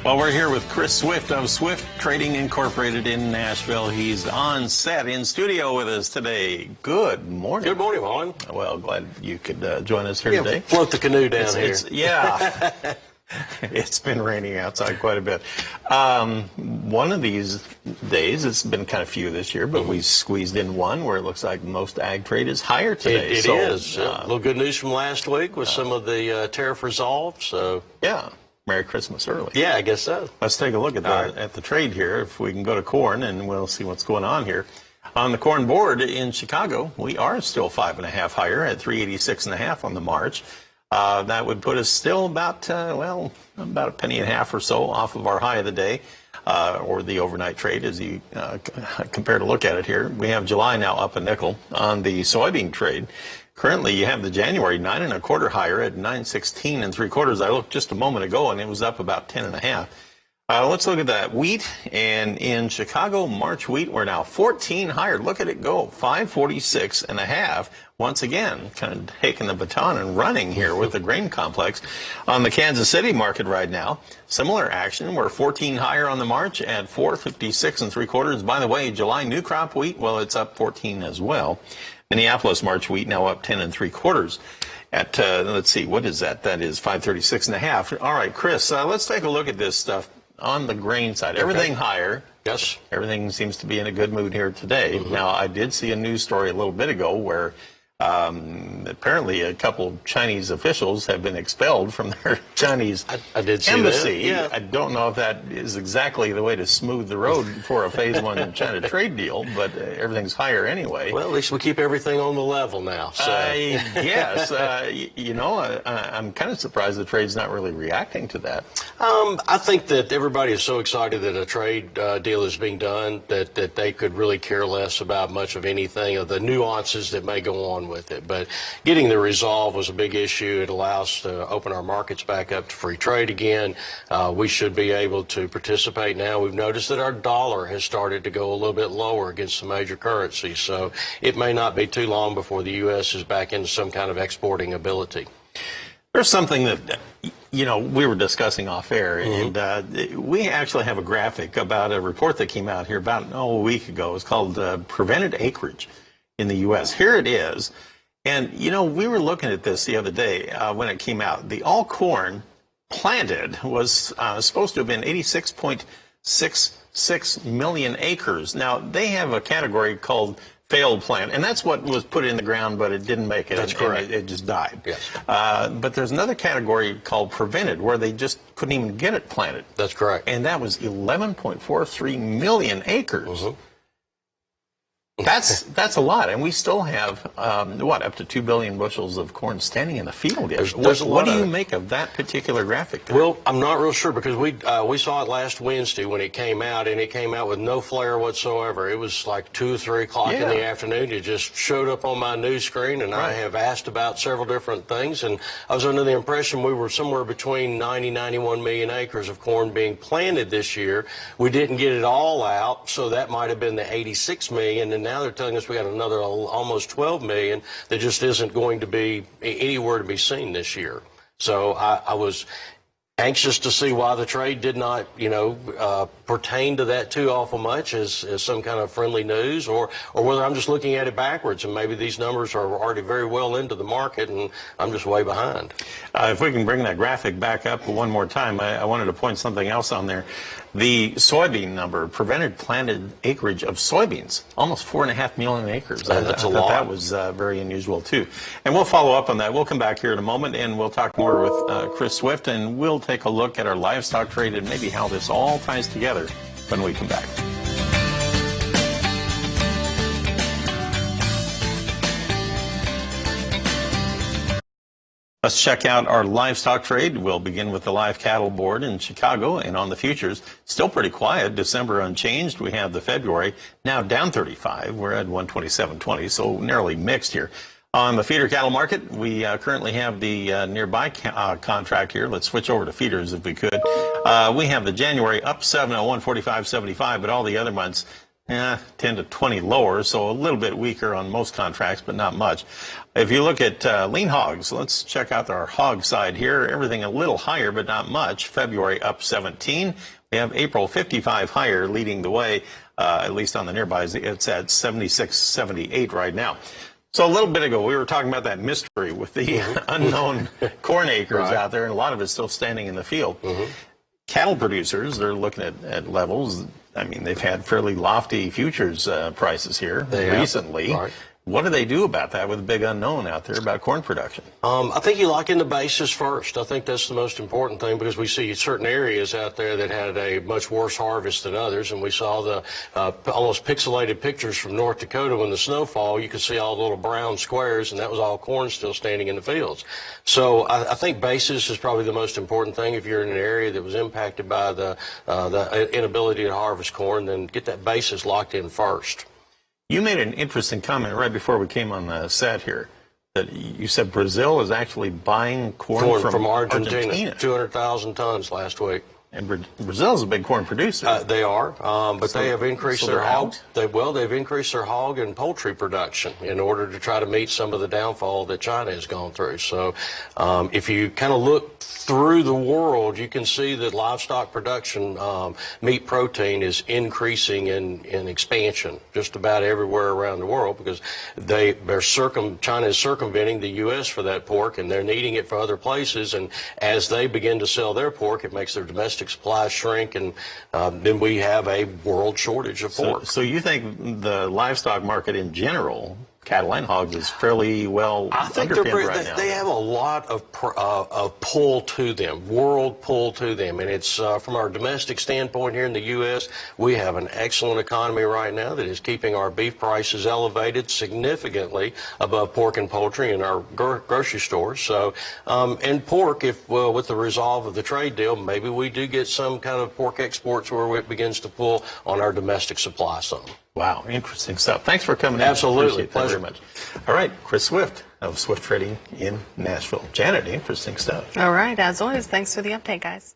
Well, we're here with Chris Swift of Swift Trading Incorporated in Nashville. He's on set in studio with us today. Good morning. Good morning, Marlin. Well, glad you could join us here today. Float the canoe down here. Yeah. It's been raining outside quite a bit. One of these days, it's been kind of few this year, but we squeezed in one where it looks like most ag trade is higher today. It is. A little good news from last week with some of the tariff resolved. So yeah. Merry Christmas early. Yeah, I guess so. Let's take a look at the trade here. If we can go to corn, and we'll see what's going on here. On the corn board in Chicago, we are still 5.5 higher at 386.5 on the March. That would put us still about about a penny and a half or so off of our high of the day, or the overnight trade as you compare to look at it here. We have July now up a nickel on the soybean trade. Currently, you have the January 9 1/4 higher at 916 3/4. I looked just a moment ago, and it was up about 10 1/2. Let's look at that wheat. And in Chicago, March wheat, we're now 14 higher. Look at it go, 546.5. Once again, kind of taking the baton and running here with the grain complex. On the Kansas City market right now, similar action. We're 14 higher on the March at 456 3/4. By the way, July new crop wheat, well, it's up 14 as well. Minneapolis March wheat now up 10 3/4 at, let's see, what is that? That is 536.5. All right, Chris, let's take a look at this stuff on the grain side. Everything higher. Yes. Everything seems to be in a good mood here today. Now, I did see a news story a little bit ago where apparently a couple Chinese officials have been expelled from their Chinese I did see embassy. that. Yeah. I don't know if that is exactly the way to smooth the road for a phase one China trade deal, but everything's higher anyway. Well, at least we keep everything on the level now. So. I guess. I'm kind of surprised the trade's not really reacting to that. I think that everybody is so excited that a trade deal is being done that they could really care less about much of anything of the nuances that may go on with it. But getting the resolve was a big issue. It allows us to open our markets back up to free trade again. We should be able to participate now. We've noticed that our dollar has started to go a little bit lower against the major currencies. So it may not be too long before the U.S. is back into some kind of exporting ability. There's something that, we were discussing off air, and we actually have a graphic about a report that came out here about a week ago. It's called Prevented Acreage in the U.S. Here it is. And, we were looking at this the other day when it came out. The all corn planted was supposed to have been 86.66 million acres. Now, they have a category called failed plant, and that's what was put in the ground, but it didn't make it. That's correct. It just died. Yes. But there's another category called prevented, where they just couldn't even get it planted. That's correct. And that was 11.43 million acres. That's a lot, and we still have up to 2 billion bushels of corn standing in the field yet. What do you make of that particular graphic there? Well, I'm not real sure because we saw it last Wednesday when it came out, and it came out with no flare whatsoever. It was like 2 or 3 o'clock in the afternoon. It just showed up on my news screen, and I have asked about several different things, and I was under the impression we were somewhere between 91 million acres of corn being planted this year. We didn't get it all out, so that might have been the 86 million, and now they're telling us we got another almost 12 million that just isn't going to be anywhere to be seen this year. So I was anxious to see why the trade did not, pertain to that too awful much as some kind of friendly news, or whether I'm just looking at it backwards and maybe these numbers are already very well into the market and I'm just way behind. If we can bring that graphic back up one more time, I wanted to point something else on there. The soybean number, prevented planted acreage of soybeans, almost 4.5 million acres. That's a lot. That was very unusual too. And we'll follow up on that. We'll come back here in a moment and we'll talk more with Chris Swift, and we'll take a look at our livestock trade and maybe how this all ties together when we come back. Let's check out our livestock trade. We'll begin with the live cattle board in Chicago, and on the futures, still pretty quiet. December unchanged. We have the February now down 35. We're at 127.20, so nearly mixed here. On the feeder cattle market, we currently have the nearby contract here. Let's switch over to feeders if we could. We have the January up 7 at 145.75, but all the other months 10 to 20 lower, so a little bit weaker on most contracts, but not much. If you look at lean hogs, let's check out our hog side here. Everything a little higher, but not much. February up 17. We have April 55 higher, leading the way, at least on the nearbys. It's at 76, 78 right now. So a little bit ago, we were talking about that mystery with the unknown corn acres out there, and a lot of it's still standing in the field. Cattle producers, they're looking at levels. I mean, they've had fairly lofty futures prices here recently. Right. What do they do about that with a big unknown out there about corn production? I think you lock in the basis first. I think that's the most important thing, because we see certain areas out there that had a much worse harvest than others, and we saw the almost pixelated pictures from North Dakota when the snowfall. You could see all the little brown squares, and that was all corn still standing in the fields. So I think basis is probably the most important thing. If you're in an area that was impacted by the inability to harvest corn, then get that basis locked in first. You made an interesting comment right before we came on the set here, that you said Brazil is actually buying corn from Argentina. 200,000 tons last week. And Brazil is a big corn producer. They are, but they have increased their hog. They've increased their hog and poultry production in order to try to meet some of the downfall that China has gone through. So, if you kind of look through the world, you can see that livestock production, meat protein, is increasing in expansion just about everywhere around the world, because China is circumventing the U.S. for that pork, and they're needing it for other places. And as they begin to sell their pork, it makes their domestic supply shrink, and then we have a world shortage of pork. So you think the livestock market in general, cattle and hogs, is fairly well underpinned right now? They have a lot of pull to them, world pull to them, and it's from our domestic standpoint here in the U.S., we have an excellent economy right now that is keeping our beef prices elevated significantly above pork and poultry in our grocery stores. So, and pork, with the resolve of the trade deal, maybe we do get some kind of pork exports where it begins to pull on our domestic supply some. Wow, interesting stuff. Thanks for coming in. Absolutely. Pleasure. Very much. All right, Chris Swift of Swift Trading in Nashville. Janet, interesting stuff. All right, as always, thanks for the update, guys.